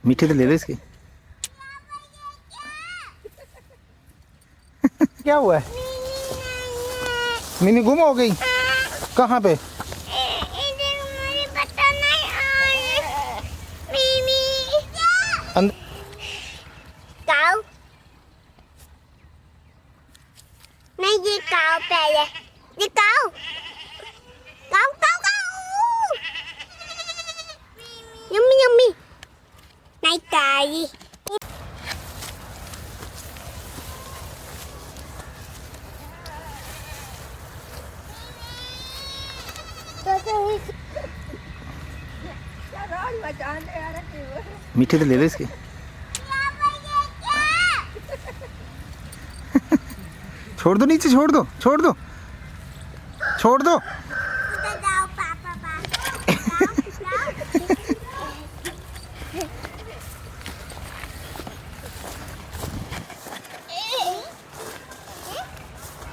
मीठी तो ले लो इसकी। क्या हुआ है? मिनी गुम हो गई? कहाँ पे? काऊ नहीं, ये काऊ पहले, ये काऊ काऊ काऊ काऊ, यम्मी यम्मी, नहीं काई। मीठी तो ले लो इसकी। छोड़ दो नीचे, छोड़ दो, छोड़ दो, छोड़ दो। जाओ पापा पास।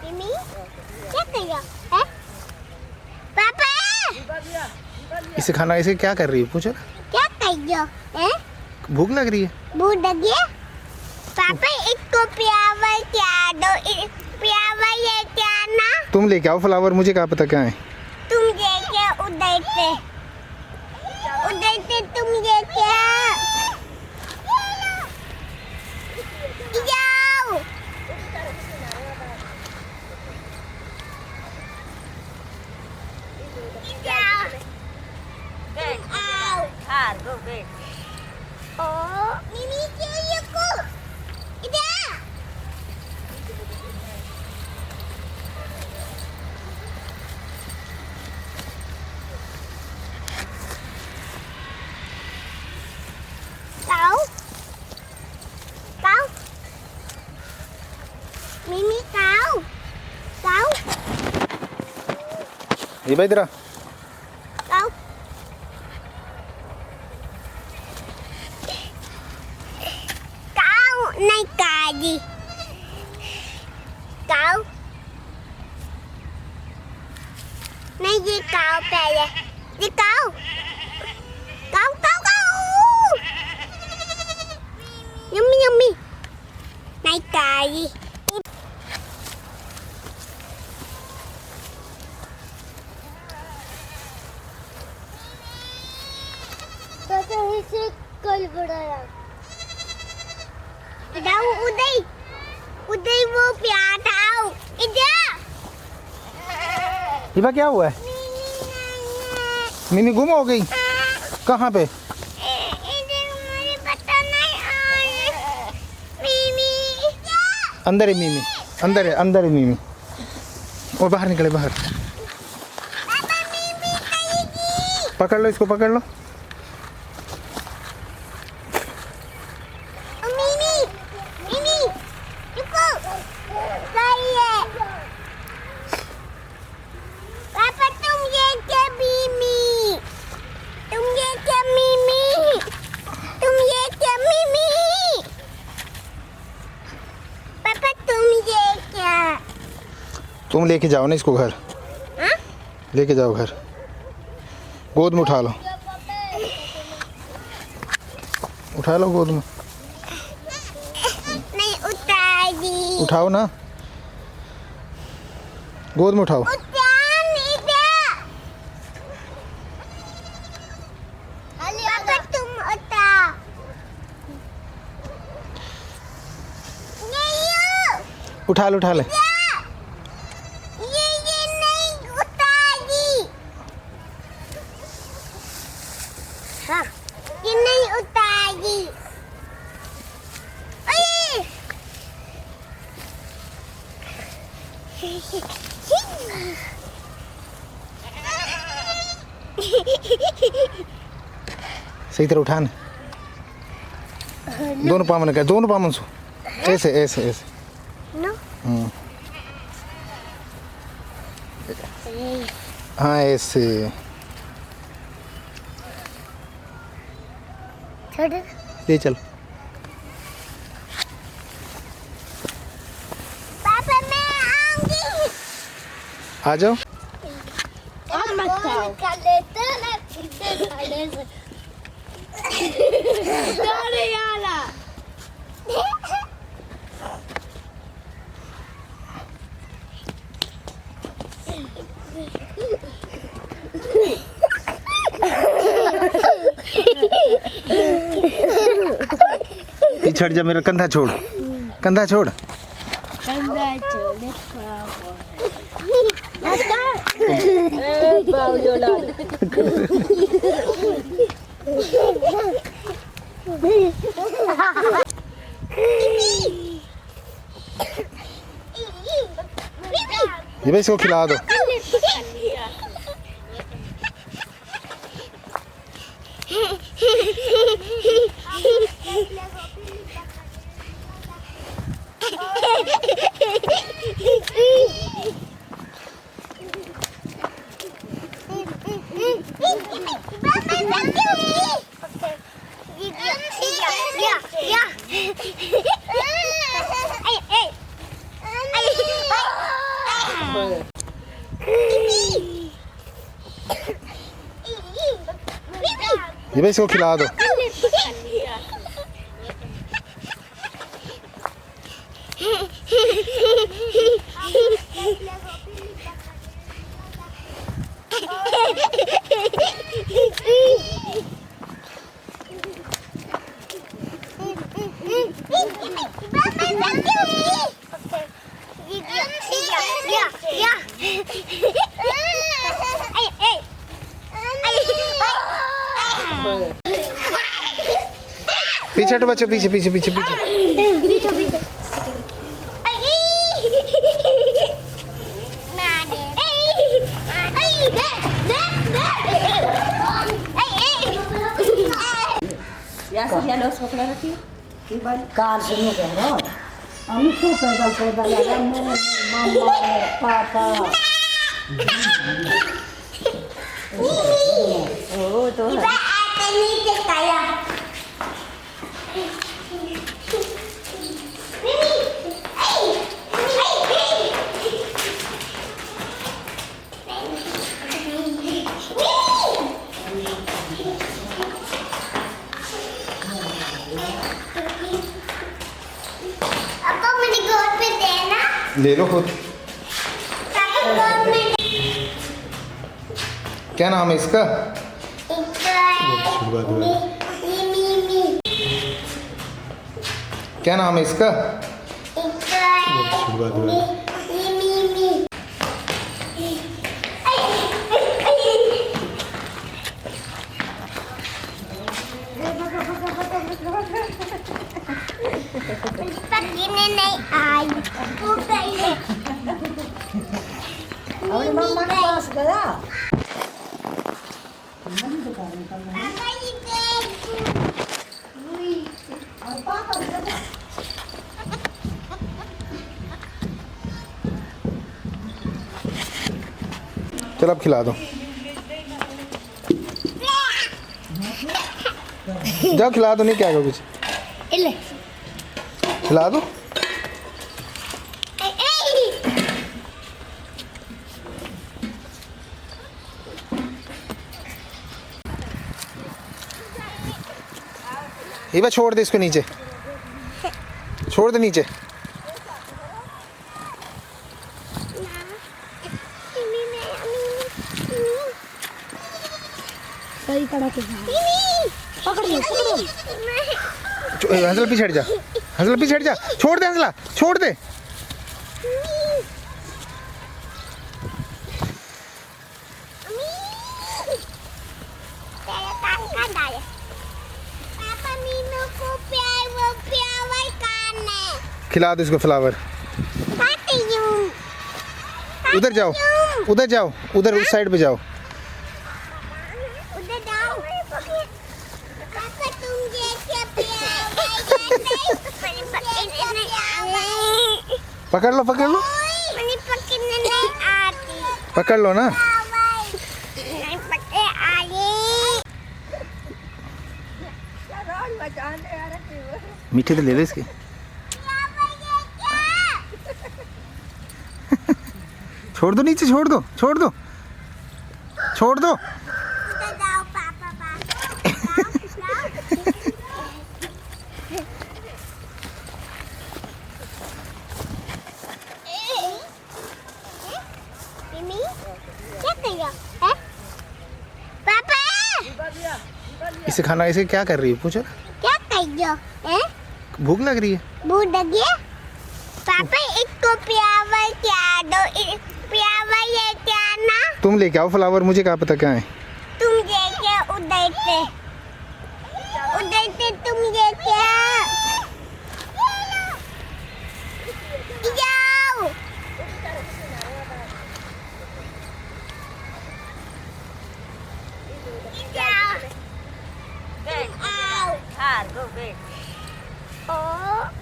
मिमी क्या कर रहा है पापा? इसे खाना, इसे क्या कर रही है पूछो। क्या कर रहा है? भूख लग रही है। भूख लगी है पापा, इसको प्यावर क्या दो, प्यावर ये क्या ना। तुम लेके आओ फ्लावर, मुझे क्या पता क्या है। तुम लेके उधर से तुम लेके जाओ। मिमी चाहिए को इधर। काऊ काऊ, मिमी काऊ काऊ ये भाई इधर। काऊ काऊ नहीं काजी काऊ नहीं, ये काऊ पहले, ये काऊ काऊ काऊ काऊ, यम्मी यम्मी, नहीं काजी। कल बढ़ाया उदय उदय, वो प्यार था इधर। हिबा क्या हुआ है? मिनी गुम हो गई? कहाँ पे? मुझे पता नहीं। मिमी अंदर है मिमी, अंदर है, अंदर है मिमी। और बाहर निकले, बाहर। पापा मिमी कहेगी। पकड़ लो इसको, पकड़ लो। मिमी मिमी रुको, सही है पापा। तुम ये क्या मिमी, तुम ये क्या मिमी, तुम ये क्या मिमी, पापा तुम ये क्या। तुम लेके जाओ ना इसको घर, हाँ? लेके जाओ घर, गोद में उठा लो, उठा लो गोद में। नहीं उतारी, उठाओ ना, गोद में उठाओ। उतार नहीं दे। पापा तुम उतार। नहीं उठा लो, उठा ले। ये नहीं उतारी। हाँ, ये नहीं उतारी। अये सही तरह उठाना, दोनों पाँव में, दोनों पाँव में सो, ऐसे ऐसे ऐसे। नो हाँ ऐसे। छोड़। ले चल। पापा मैं आऊंगी। आ जाओ। निकाल लेते हैं ना, पीछे हट जा, मेरा कंधा छोड़, कंधा छोड़। ये भाई इसको खिला दो। ये भाई इसको खिला दो। पीछे हटो बच्चों, पीछे पीछे पीछे पीछे। कार से नहीं कह रहा हम खूब पैदल पैदल लगा मम्मा पापा ओ तो ले लो खुद। क्या नाम है इसका? क्या नाम है इसका? नहीं आई वो पहले और मम्मा के पास गया चल अब खिला दो, जाओ खिला दो, नहीं क्या कुछ खिला दो। ये बात छोड़ दे इसको, नीचे छोड़ दे, नीचे। सही पड़ा के पकड़ लो हंसला पीछे हट जा, हंसला पीछे हट जा, छोड़ दे हंसला, छोड़ दे। खिला दो इसको फ्लावर। उधर जाओ, उधर जाओ, उधर उस साइड पे जाओ। पकड़ लो, पकड़ लो, पकड़ लो ना। मीठे तो ले लो इसके। छोड़ दो नीचे, छोड़ दो, छोड़ दो, छोड़ दो। इसे खाना, इसे क्या कर रही है पूछो। क्या कर रही हो? भूख लग रही है? भूख लगी है? पापा इसको फ्लावर क्या दो, फ्लावर लेके आना। तुम लेके आओ फ्लावर, मुझे क्या पता क्या है। तुम लेके उधर से तुम लेके आओ। जाओ।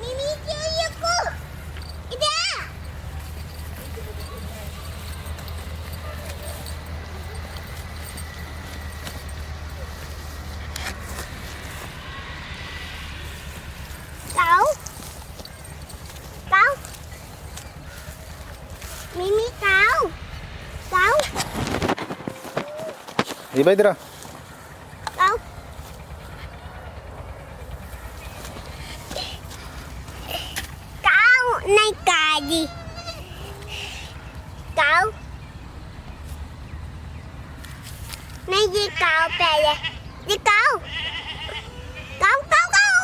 Mimi चाहिए को इधर। Cáu cáu Mimi cáu cáu ये भाई इधर आ। cáu cáu này cà gì cáu này gì cáu bè vậy gì cáu cáu cáu cáu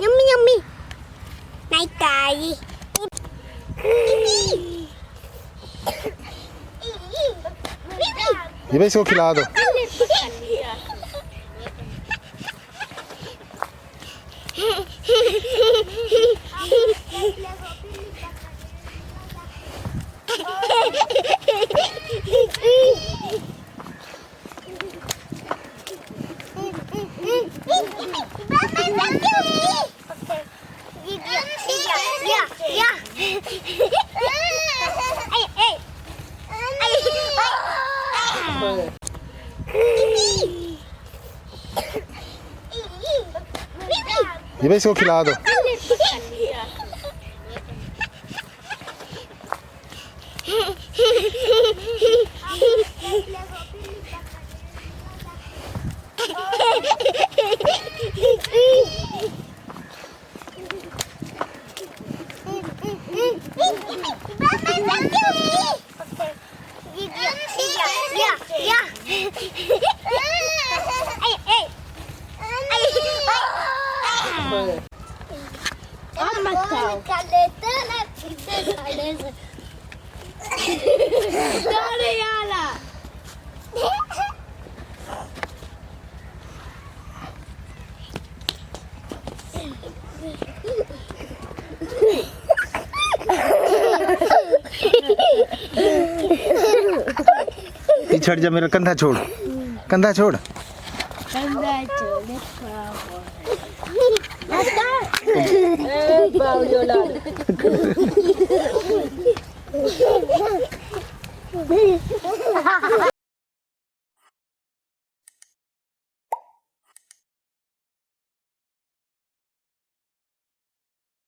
yummy yummy này cà gì ये भाई इसको खिला दो। ये भाई इसको खिला दो। छड़ जा, मेरा कंधा छोड़, कंधा छोड़।